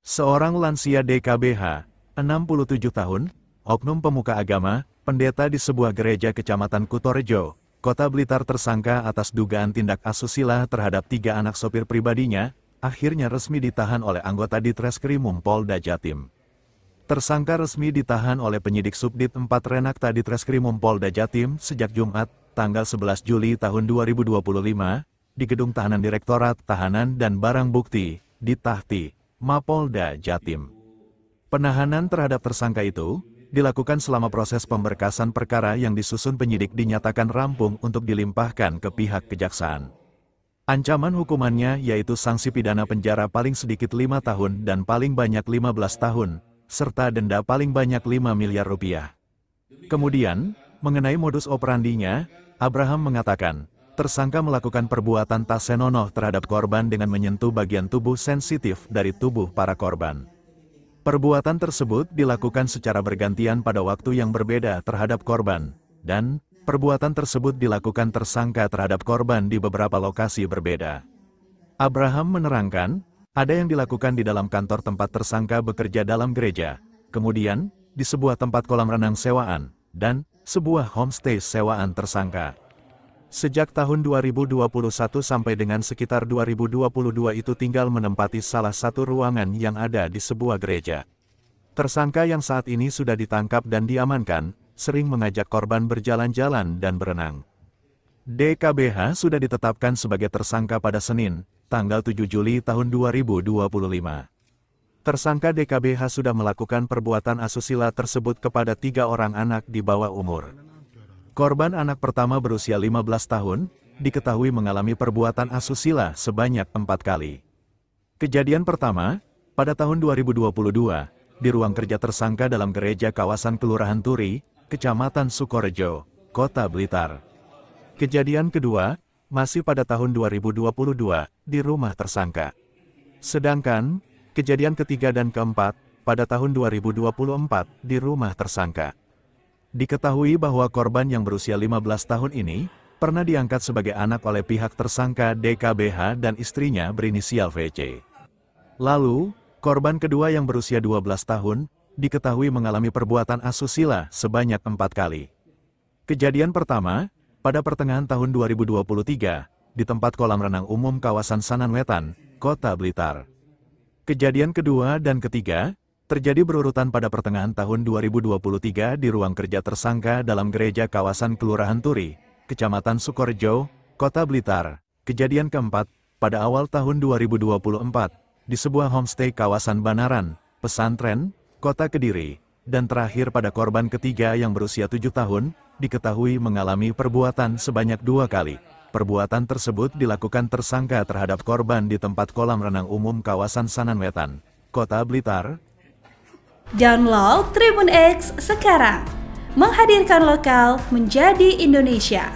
Seorang lansia DKBH, 67 tahun, oknum pemuka agama, pendeta di sebuah gereja Kecamatan Kutorejo, Kota Blitar tersangka atas dugaan tindak asusila terhadap 3 anak sopir pribadinya, akhirnya resmi ditahan oleh anggota Ditreskrimum Polda Jatim. Tersangka resmi ditahan oleh penyidik Subdit 4 Renakta Ditreskrimum Polda Jatim sejak Jumat, tanggal 11 Juli tahun 2025, di Gedung Tahanan Direktorat Tahanan dan Barang Bukti, di Tahti, Mapolda Jatim. Penahanan terhadap tersangka itu dilakukan selama proses pemberkasan perkara yang disusun penyidik dinyatakan rampung untuk dilimpahkan ke pihak kejaksaan. Ancaman hukumannya yaitu sanksi pidana penjara paling sedikit 5 tahun dan paling banyak 15 tahun, serta denda paling banyak 5 miliar rupiah. Kemudian, mengenai modus operandinya, Abraham mengatakan, tersangka melakukan perbuatan tak senonoh terhadap korban dengan menyentuh bagian tubuh sensitif dari tubuh para korban. Perbuatan tersebut dilakukan secara bergantian pada waktu yang berbeda terhadap korban, dan perbuatan tersebut dilakukan tersangka terhadap korban di beberapa lokasi berbeda. Abraham menerangkan, ada yang dilakukan di dalam kantor tempat tersangka bekerja dalam gereja, kemudian di sebuah tempat kolam renang sewaan, dan sebuah homestay sewaan tersangka. Sejak tahun 2021 sampai dengan sekitar 2022 itu tinggal menempati salah satu ruangan yang ada di sebuah gereja. Tersangka yang saat ini sudah ditangkap dan diamankan, sering mengajak korban berjalan-jalan dan berenang. DKBH sudah ditetapkan sebagai tersangka pada Senin, tanggal 7 Juli tahun 2025. Tersangka DKBH sudah melakukan perbuatan asusila tersebut kepada 3 orang anak di bawah umur. Korban anak pertama berusia 15 tahun, diketahui mengalami perbuatan asusila sebanyak 4 kali. Kejadian pertama, pada tahun 2022, di ruang kerja tersangka dalam gereja kawasan Kelurahan Turi, Kecamatan Sukorejo, Kota Blitar. Kejadian kedua, masih pada tahun 2022, di rumah tersangka. Sedangkan, kejadian ketiga dan keempat, pada tahun 2024, di rumah tersangka. Diketahui bahwa korban yang berusia 15 tahun ini, pernah diangkat sebagai anak oleh pihak tersangka DKBH dan istrinya berinisial VC. Lalu, korban kedua yang berusia 12 tahun, diketahui mengalami perbuatan asusila sebanyak 4 kali. Kejadian pertama, pada pertengahan tahun 2023, di tempat kolam renang umum kawasan Sananwetan, Kota Blitar. Kejadian kedua dan ketiga, terjadi berurutan pada pertengahan tahun 2023 di ruang kerja tersangka dalam gereja kawasan Kelurahan Turi, Kecamatan Sukorejo, Kota Blitar. Kejadian keempat, pada awal tahun 2024, di sebuah homestay kawasan Banaran, Pesantren, Kota Kediri. Dan terakhir pada korban ketiga yang berusia 7 tahun, diketahui mengalami perbuatan sebanyak 2 kali. Perbuatan tersebut dilakukan tersangka terhadap korban di tempat kolam renang umum kawasan Sananwetan, Kota Blitar. Download Tribun X sekarang, menghadirkan lokal menjadi Indonesia.